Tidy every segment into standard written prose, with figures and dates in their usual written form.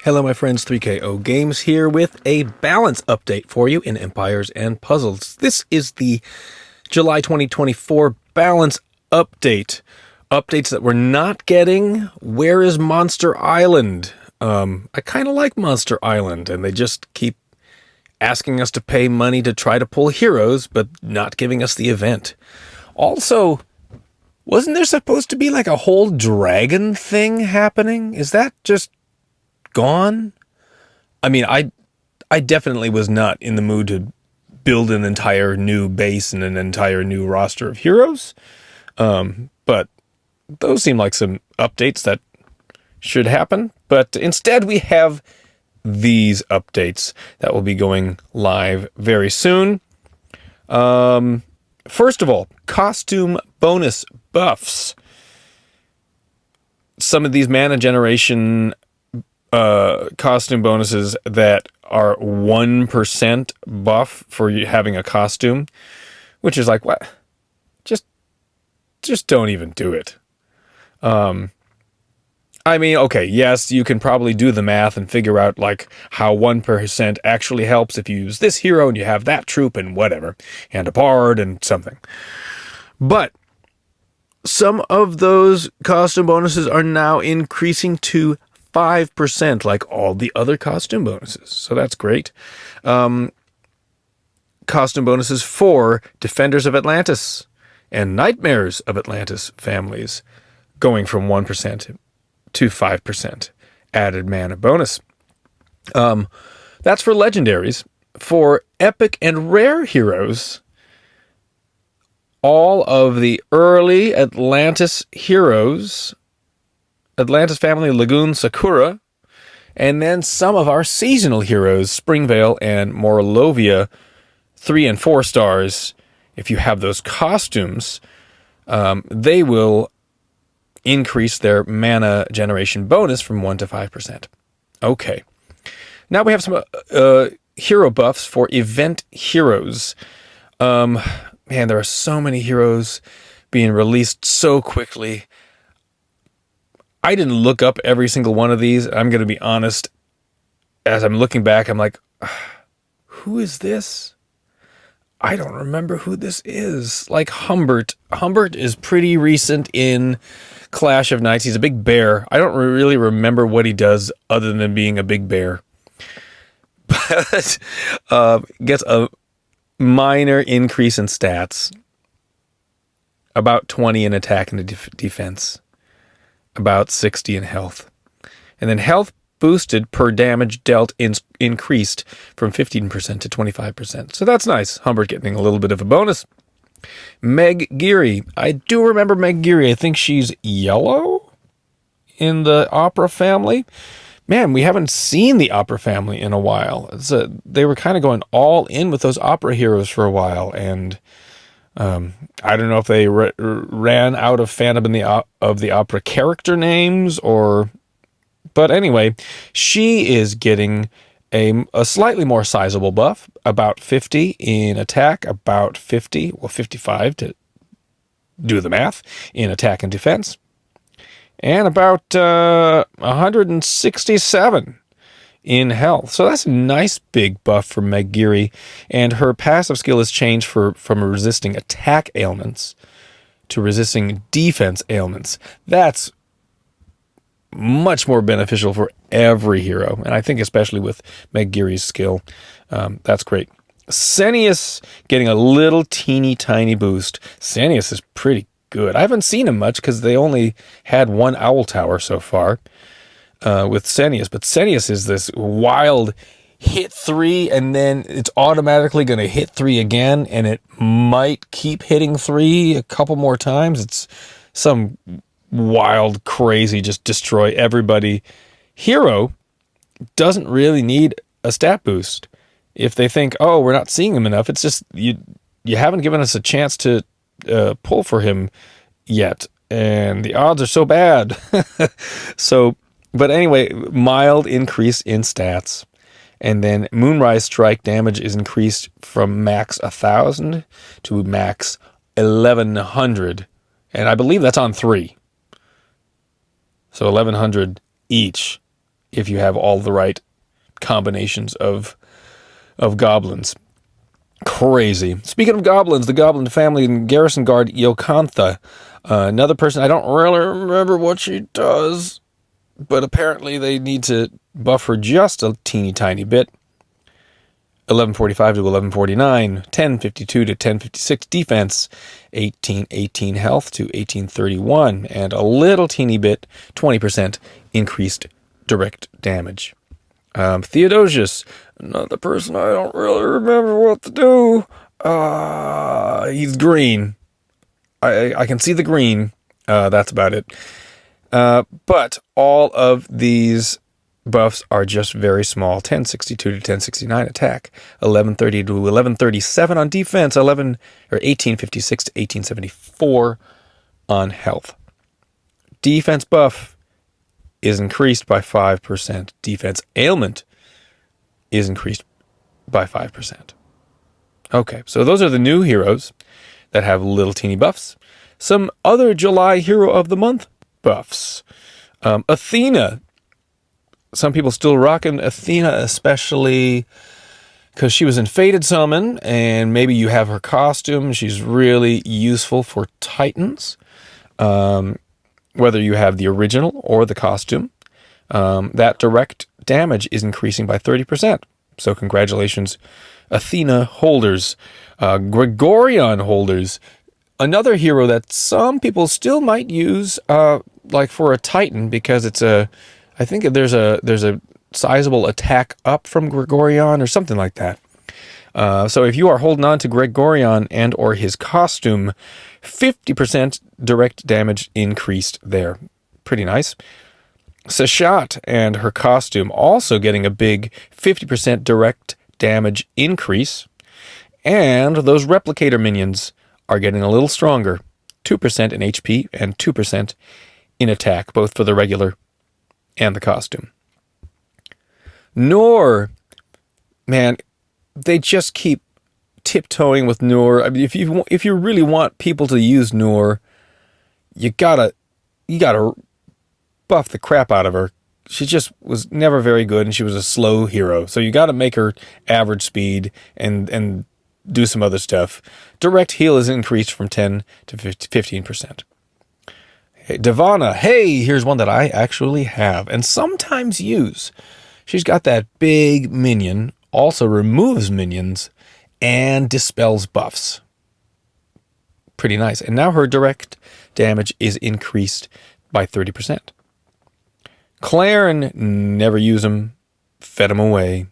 Hello my friends, 3KO Games here with a balance update for you in Empires and Puzzles. This is the July 2024 balance update. Updates that we're not getting. Where is Monster Island? I kind of like Monster Island, and they just keep asking us to pay money to try to pull heroes, but not giving us the event. Also, wasn't there supposed to be like a whole dragon thing happening? Is that just gone? I mean, I definitely was not in the mood to build an entire new base and an entire new roster of heroes. But those seem like some updates that should happen. But instead we have these updates that will be going live very soon. First of all, costume bonus buffs. Some of these mana generation costume bonuses that are 1% buff for you having a costume, which is like, what? Just don't even do it. I mean, okay, yes, you can probably do the math and figure out like how 1% actually helps if you use this hero and you have that troop and whatever, and a bard and something. But some of those costume bonuses are now increasing to 5%, like all the other costume bonuses. So that's great. Costume bonuses for Defenders of Atlantis and Nightmares of Atlantis families, going from 1% to 5% added mana bonus. That's for legendaries. For epic and rare heroes, all of the early Atlantis heroes, Atlantis family, Lagoon, Sakura, and then some of our seasonal heroes, Springvale and Morlovia, 3 and 4 stars. If you have those costumes, they will increase their mana generation bonus from 1 to 5%. Okay. Now we have some hero buffs for event heroes. Man, there are so many heroes being released so quickly. I didn't look up every single one of these. I'm going to be honest. As I'm looking back, I'm like, who is this? I don't remember who this is. Like Humbert. Humbert is pretty recent in Clash of Knights. He's a big bear. I don't really remember what he does other than being a big bear. But gets a minor increase in stats. About 20 in attack and defense. About 60 in health. And then health boosted per damage dealt increased from 15% to 25%. So that's nice. Humbert getting a little bit of a bonus. Meg Geary. I do remember Meg Geary. I think she's yellow in the Opera family. Man, we haven't seen the Opera family in a while. They were kind of going all in with those opera heroes for a while, and I don't know if they ran out of fandom of the opera character names, but anyway, she is getting a slightly more sizable buff, about 50 in attack, about 55 to do the math, in attack and defense, and about 167 in health. So that's a nice big buff for Meg Geary, and her passive skill has changed from resisting attack ailments to resisting defense ailments. That's much more beneficial for every hero, and I think especially with Meg Geary's skill, that's great. Senius getting a little teeny tiny boost. Senius is pretty good. I haven't seen him much because they only had one Owl Tower so far with Senius, but Senius is this wild hit 3 and then it's automatically going to hit 3 again, and it might keep hitting 3 a couple more times. It's some wild, crazy, just destroy everybody hero. Doesn't really need a stat boost. If they think, oh, we're not seeing him enough, it's just you haven't given us a chance to pull for him yet, and the odds are so bad. But anyway, mild increase in stats, and then Moonrise Strike damage is increased from max 1,000 to max 1,100, and I believe that's on 3. So 1,100 each if you have all the right combinations of goblins. Crazy. Speaking of goblins, the goblin family and garrison guard Yokantha. Another person, I don't really remember what she does, but apparently they need to buff her just a teeny tiny bit. 1145 to 1149, 1052 to 1056 defense, 1818 health to 1831, and a little teeny bit, 20% increased direct damage. Theodosius, another person I don't really remember what to do. He's green. I can see the green. That's about it. But all of these buffs are just very small. 1062 to 1069 attack, 1130 to 1137 on defense, 1856 to 1874 on health. Defense buff is increased by 5%. Defense ailment is increased by 5%. Okay, so those are the new heroes that have little teeny buffs. Some other July Hero of the Month buffs. Athena. Some people still rocking Athena, especially because she was in Fated Summon, and maybe you have her costume. She's really useful for Titans, whether you have the original or the costume. That direct damage is increasing by 30%. So congratulations, Athena holders. Gregorion holders. Another hero that some people still might use, like for a Titan, because it's I think there's a sizable attack up from Gregorion or something like that. So if you are holding on to Gregorion and or his costume, 50% direct damage increased there. Pretty nice. Seshat and her costume also getting a big 50% direct damage increase. And those replicator minions are getting a little stronger. 2% in HP and 2% in attack, both for the regular and the costume. Noor, man, they just keep tiptoeing with Noor. I mean, if you really want people to use Noor, you gotta buff the crap out of her. She just was never very good, and she was a slow hero. So you gotta make her average speed and do some other stuff. Direct heal is increased from 10 to 15%. Hey, Divana, hey, here's one that I actually have and sometimes use. She's got that big minion, also removes minions, and dispels buffs. Pretty nice. And now her direct damage is increased by 30%. Claren, never use him, fed him away.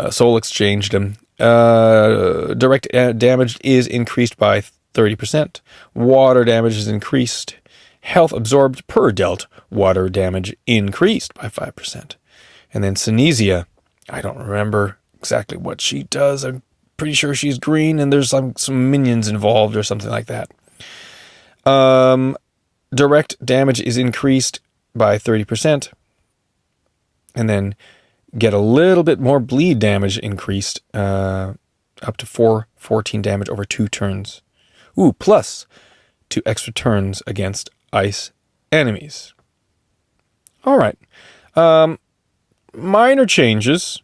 Soul exchanged him. Direct damage is increased by 30%. Water damage is increased. Health absorbed per dealt water damage increased by 5%. And then Synesia, I don't remember exactly what she does. I'm pretty sure she's green and there's some minions involved or something like that. Direct damage is increased by 30%. And then get a little bit more bleed damage increased, up to 14 damage over 2 turns. Ooh, plus 2 extra turns against ice enemies. All right. Minor changes.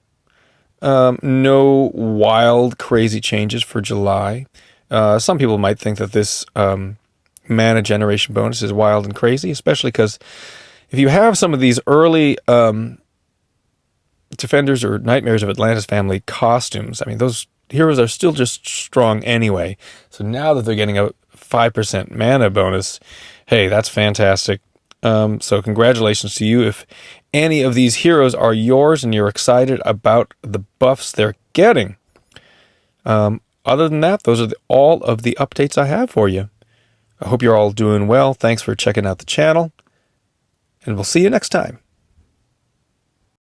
No wild, crazy changes for July. Some people might think that this mana generation bonus is wild and crazy, especially because if you have some of these early Defenders or Nightmares of Atlantis family costumes, I mean, those heroes are still just strong anyway. So now that they're getting a 5% mana bonus, hey, that's fantastic. So congratulations to you if any of these heroes are yours and you're excited about the buffs they're getting. Other than that, those are all of the updates I have for you. I hope you're all doing well. Thanks for checking out the channel, and we'll see you next time.